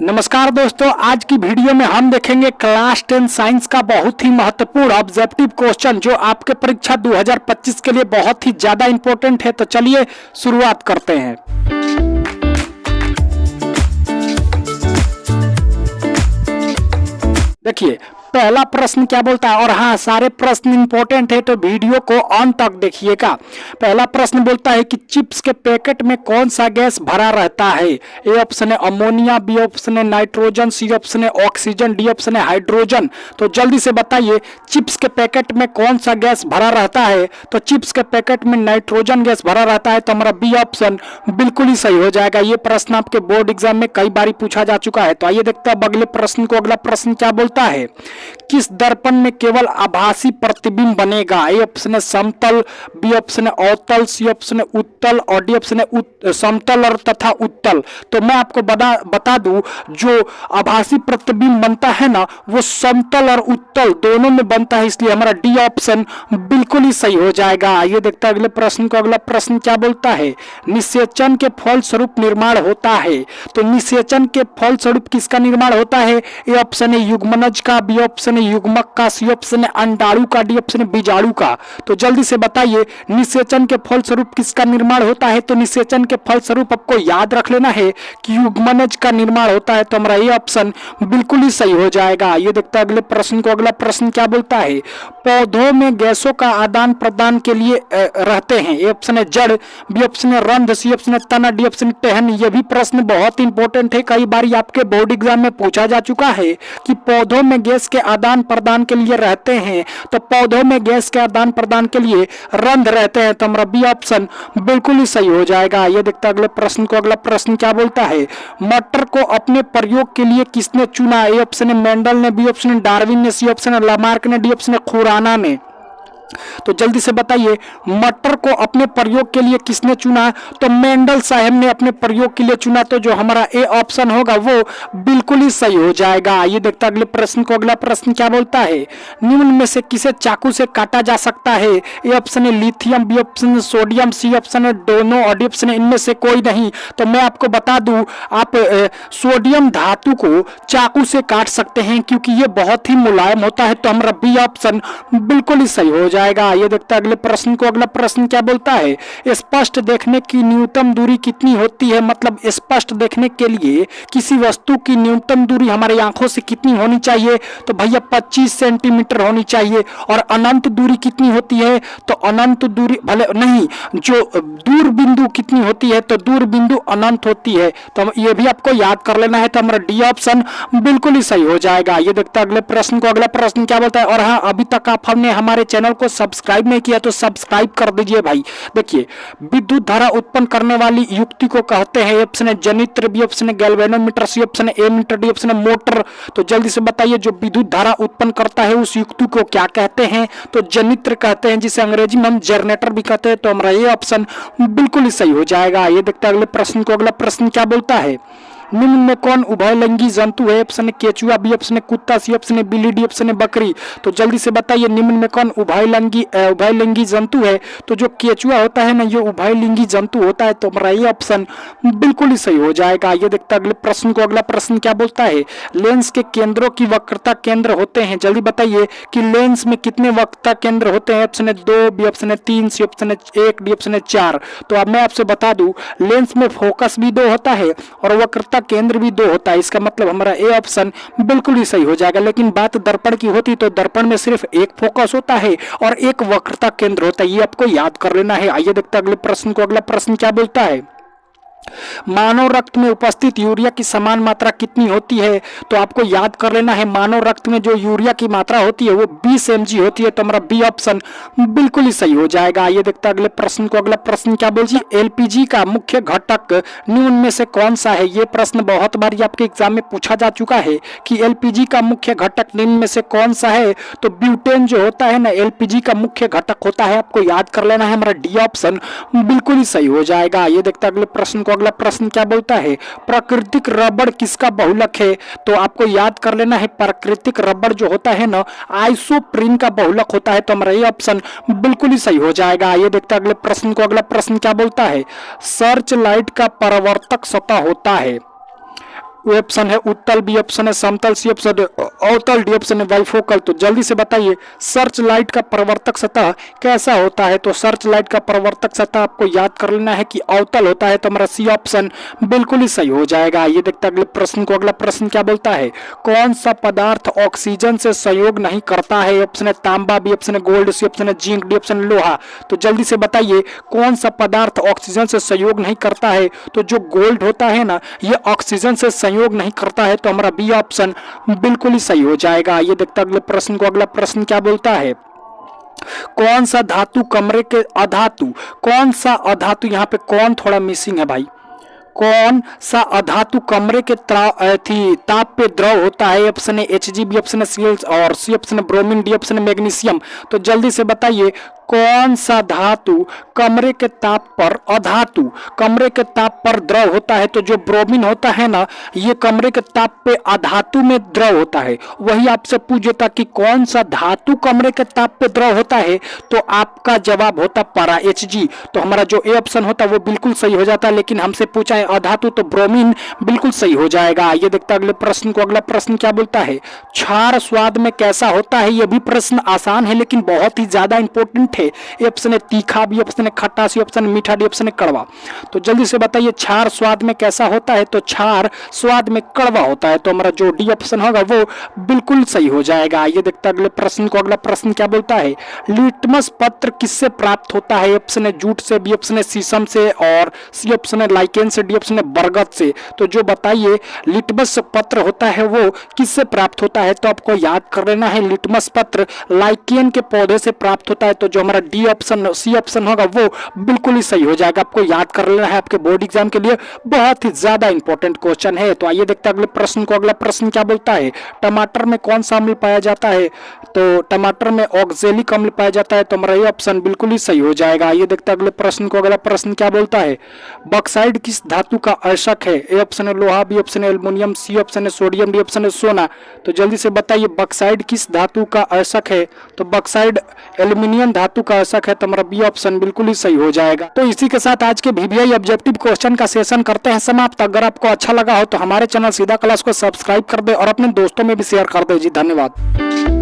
नमस्कार दोस्तों, आज की वीडियो में हम देखेंगे क्लास 10 साइंस का बहुत ही महत्वपूर्ण ऑब्जेक्टिव क्वेश्चन जो आपके परीक्षा 2025 के लिए बहुत ही ज्यादा इंपॉर्टेंट है। तो चलिए शुरुआत करते हैं। देखिए पहला प्रश्न क्या बोलता है, और हाँ सारे प्रश्न इंपॉर्टेंट है तो वीडियो को अंत तक देखिएगा। पहला प्रश्न बोलता है कि चिप्स के पैकेट में कौन सा गैस भरा रहता है। ए ऑप्शन है अमोनिया, बी ऑप्शन है नाइट्रोजन, सी ऑप्शन है ऑक्सीजन, डी ऑप्शन है हाइड्रोजन। तो जल्दी से बताइए चिप्स के पैकेट में कौन सा गैस भरा रहता है। तो चिप्स के पैकेट में नाइट्रोजन गैस भरा रहता है, तो हमारा बी ऑप्शन बिल्कुल ही सही हो जाएगा। ये प्रश्न आपके बोर्ड एग्जाम में कई बार पूछा जा चुका है। तो आइए देखते हैं अगले प्रश्न को। अगला प्रश्न क्या बोलता है, किस दर्पण में केवल आभासी प्रतिबिंब बनेगा। ए ऑप्शन है समतल, बी ऑप्शन है अवतल, सी ऑप्शन है उत्तल और डी ऑप्शन है समतल और तथा उत्तल। तो मैं आपको बता दूं जो आभासी प्रतिबिंब बनता है ना वो समतल और उत्तल दोनों में बनता है, इसलिए हमारा डी ऑप्शन बिल्कुल ही सही हो जाएगा। ये देखते हैं अगले प्रश्न को। अगला प्रश्न क्या बोलता है, निषेचन के फल स्वरूप निर्माण होता है। तो निषेचन के फल स्वरूप किसका निर्माण होता है। ए ऑप्शन है युग्मनज का, बी ऑप्शन है युग्मक का, सी ऑप्शन है अंडाणु का, डी ऑप्शन है बीजाणु का। तो जल्दी से बताइए निषेचन के फल स्वरूप किसका निर्माण होता है। तो निषेचन के फल स्वरूप आपको याद रख लेना है कि युग्मनज का निर्माण होता है। तो हमारा ये ऑप्शन बिल्कुल ही सही हो जाएगा। ये देखते हैं अगले प्रश्न को। अगला प्रश्न क्या बोलता है, पौधों में गैसों का आदान प्रदान के लिए रहते हैं। ए ऑप्शन है जड़, बी ऑप्शन है रंध्र, सी ऑप्शन है तना, डी ऑप्शन है टहनी। ये भी प्रश्न बहुत इंपॉर्टेंट है, कई बार आपके बोर्ड एग्जाम में पूछा जा चुका है कि पौधों में गैस के आदान प्रदान के लिए रहते हैं। तो पौधों में गैस के आदान प्रदान के लिए रंध्र रहते हैं, तो हमारा बी ऑप्शन बिल्कुल ही सही हो जाएगा। ये देखते हैं अगले प्रश्न को। अगला प्रश्न क्या बोलता है, मटर को अपने प्रयोग के लिए किसने चुना। ए ऑप्शन है मेंडल ने, बी ऑप्शन है डार्विन ने, सी ऑप्शन है लामार्क ने, डी ऑप्शन है खुराना ने। तो जल्दी से बताइए मटर को अपने प्रयोग के लिए किसने चुना। तो मेंडल साहब ने अपने प्रयोग के लिए चुना। तो जो हमारा ए ऑप्शन होगा वो बिल्कुल ही सही हो जाएगा। ये देखते हैं अगले प्रश्न को। अगला प्रश्न क्या बोलता है, निम्न में से किसे चाकू से काटा जा सकता है। ए ऑप्शन है लिथियम, बी ऑप्शन है सोडियम, सी ऑप्शन है दोनों और डी ऑप्शन है इनमें से कोई नहीं। तो मैं आपको बता दूं आप सोडियम धातु को चाकू से काट सकते हैं क्योंकि ये बहुत ही मुलायम होता है। तो हमारा बी ऑप्शन बिल्कुल ही सही हो जाएगा। ये देखते हैं अगले प्रश्न को। अगला प्रश्न क्या बोलता है, स्पष्ट देखने की न्यूनतम दूरी कितनी होती है। मतलब स्पष्ट देखने के लिए किसी वस्तु की न्यूनतम दूरी हमारी आंखों से कितनी होनी चाहिए। तो भैया 25 सेंटीमीटर होनी चाहिए। और अनंत दूरी कितनी होती है। तो अनंत दूरी भले नहीं, जो दूर बिंदु कितनी होती है। तो दूर बिंदु अनंत होती है। तो ये भी आपको याद कर लेना है। तो हमारा डी ऑप्शन बिल्कुल ही सही हो जाएगा। ये देखते हैं अगले प्रश्न को। अगला प्रश्न क्या बोलता है, और हाँ अभी तक आपने हमारे चैनल को सब्सक्राइब नहीं किया तो सब्सक्राइब कर दीजिए भाई। देखिए विद्युत धारा उत्पन्न करने वाली युक्ति को कहते हैं। ऑप्शन है जनित्र, बी ऑप्शन है गैल्वेनोमीटर, सी ऑप्शन है एमीटर, डी ऑप्शन है मोटर। तो जल्दी से बताइए जो विद्युत धारा उत्पन्न करता है उस युक्ति को क्या कहते हैं। तो जनित्र कहते हैं, जिसे अंग्रेजी में हम जनरेटर भी कहते हैं। तो हमारा ये ऑप्शन बिल्कुल ही सही हो जाएगा। ये देखते हैं अगले प्रश्न को। अगला प्रश्न क्या बोलता है, निम्न में कौन उभयलिंगी जंतु है। ऑप्शन है केचुआ, बी ऑप्शन है कुत्ता, सी ऑप्शन है बिल्ली, डी ऑप्शन है बकरी। तो जल्दी से बताइए निम्न में कौन उभयलिंगी जंतु है। तो जो केचुआ होता है ना ये उभयलिंगी जंतु होता है। तो हमारा ये ऑप्शन बिल्कुल ही सही हो जाएगा। ये देखते हैं अगले प्रश्न को। अगला प्रश्न क्या बोलता है, लेंस के केंद्रों की वक्रता केंद्र होते हैं। जल्दी बताइए कि लेंस में कितने वक्रता केंद्र होते हैं। ऑप्शन है 2, बी ऑप्शन है 3, सी ऑप्शन है 1, डी ऑप्शन है 4। तो अब मैं आपसे बता दूं लेंस में फोकस भी 2 होता है और वक्रता केंद्र भी 2 होता है। इसका मतलब हमारा ए ऑप्शन बिल्कुल ही सही हो जाएगा। लेकिन बात दर्पण की होती तो दर्पण में सिर्फ एक फोकस होता है और एक वक्रता केंद्र होता है। ये आपको याद कर लेना है। आइए देखते हैं अगले प्रश्न को। अगला प्रश्न क्या बोलता है, मानव रक्त में उपस्थित यूरिया की समान मात्रा कितनी होती है। तो आपको याद कर लेना है मानव रक्त में जो यूरिया की मात्रा होती है वो 20 mg होती है। तो हमारा बी ऑप्शन बिल्कुल ही सही हो जाएगा। ये देखते हैं अगले प्रश्न को। अगला प्रश्न क्या बोलती है, एलपीजी का मुख्य घटक निम्न में से कौन सा है। ये प्रश्न बहुत बार आपके एग्जाम में पूछा जा चुका है कि एलपीजी का मुख्य घटक निम्न में से कौन सा है। तो ब्यूटेन जो होता है ना एलपीजी का मुख्य घटक होता है। आपको याद कर लेना है। हमारा डी ऑप्शन बिल्कुल ही सही हो जाएगा। ये देखते हैं अगले प्रश्न को। अगला प्रश्न क्या बोलता है, प्राकृतिक रबड़ किसका बहुलक है। तो आपको याद कर लेना है प्राकृतिक रबड़ जो होता है ना आइसोप्रीन का बहुलक होता है। तो हमारा ये ऑप्शन बिल्कुल ही सही हो जाएगा। ये देखते हैं अगले प्रश्न को। अगला प्रश्न क्या बोलता है, सर्च लाइट का परावर्तक सतह होता है। ए ऑप्शन है उत्तल, बी ऑप्शन है समतल, सी ऑप्शन है अवतल, डी ऑप्शन है बाइफोकल। तो जल्दी से बताइए सर्च लाइट का प्रवर्तक सतह कैसा होता है। तो सर्च लाइट का प्रवर्तक सतह आपको याद कर लेना है कि अवतल होता है। तो हमारा सी ऑप्शन बिल्कुल ही सही हो जाएगा। ये देखते हैं अगले प्रश्न को। अगला प्रश्न क्या बोलता है, कौन सा पदार्थ ऑक्सीजन से संयोग नहीं करता है। ऑप्शन है तांबा, बी ऑप्शन है गोल्ड, सी ऑप्शन है जिंक, डी ऑप्शन है लोहा। तो जल्दी से बताइए कौन सा पदार्थ ऑक्सीजन से संयोग नहीं करता है। तो जो गोल्ड होता है ना, ये ऑक्सीजन से संयोग नहीं करता है। तो हमारा बी ऑप्शन बिल्कुल ही सही हो जाएगा। ये देखते हैं अगले प्रश्न को। अगला प्रश्न क्या बोलता है, कौन सा धातु कमरे के अधातु, कौन सा अधातु, यहाँ पे कौन थोड़ा मिसिंग है भाई, कौन सा अधातु कमरे के ताप पे द्रव होता है। ऑप्शन है Hg, बी ऑप्शन है Cl और सी ऑप्शन है ब्रोमीन, डी ऑप्शन है मैग्नीशियम। तो जल्दी से बताइए कौन सा धातु कमरे के ताप पर, अधातु कमरे के ताप पर द्रव होता है। तो जो ब्रोमीन होता है ना, ये कमरे के ताप पे अधातु में द्रव होता है। वही आपसे पूछता कि कौन सा धातु कमरे के ताप पे द्रव होता है, तो आपका जवाब होता पारा Hg। तो हमारा जो ए ऑप्शन होता है वो बिल्कुल सही हो जाता है, लेकिन हमसे पूछा है अधातु तो ब्रोमीन बिल्कुल सही हो जाएगा। ये देखता अगले प्रश्न को। अगला प्रश्न क्या बोलता है, क्षार स्वाद में कैसा होता है। यह भी प्रश्न आसान है लेकिन बहुत ही ज्यादा इंपॉर्टेंट है। ए ऑप्शन है तीखा, बी ऑप्शन है खट्टा, सी ऑप्शन है मीठा, डी ऑप्शन है कड़वा। तो जल्दी से बताइए क्षार स्वाद में कैसा होता है। तो क्षार स्वाद में कड़वा होता है। तो हमारा जो डी ऑप्शन होगा वो बिल्कुल सही हो जाएगा। ये देखते हैं अगले प्रश्न को। अगला प्रश्न क्या बोलता है, लिटमस पत्र किससे प्राप्त होता है। ऑप्शन है जूट से, बी ऑप्शन है शीशम से और सी ऑप्शन है लाइकेन से, डी ऑप्शन है बरगद से। तो जो बताइए लिटमस पत्र होता है वो किससे प्राप्त होता है। तो आपको याद कर लेना है लिटमस पत्र लाइकेन के पौधे से प्राप्त होता है। तो जो हमारा डी ऑप्शन, सी ऑप्शन होगा वो बिल्कुल ही सही हो जाएगा। आपको याद कर लेना है, आपके बोर्ड एग्जाम के लिए बहुत ही ज्यादा इंपॉर्टेंट क्वेश्चन है। तो आइए देखते हैं अगले प्रश्न को। अगला प्रश्न क्या बोलता है, टमाटर में कौन सा अम्ल पाया जाता है। तो टमाटर में ऑक्जेलिक अम्ल पाया जाता है। तो हमारा ये ऑप्शन बिल्कुल ही सही हो जाएगा। ये देखते हैं अगले प्रश्न को। अगला प्रश्न क्या बोलता है, बॉक्साइड किस धातु का अंशक है। ए ऑप्शन है लोहा, बी ऑप्शन है एल्युमिनियम, सी ऑप्शन है सोडियम, डी ऑप्शन है सोना। तो जल्दी से बताइए बॉक्साइड किस धातु का अंशक है। तो बॉक्साइड एल्युमिनियम धातु का अंशक है। तो हमारा बी ऑप्शन बिल्कुल ही सही हो जाएगा। तो इसी के साथ आज के VVI ऑब्जेक्टिव क्वेश्चन का सेशन करते हैं समाप्त। अगर आपको अच्छा लगा हो तो हमारे चैनल सीधा क्लास को सब्सक्राइब कर दे और अपने दोस्तों में भी शेयर कर दे जी। धन्यवाद।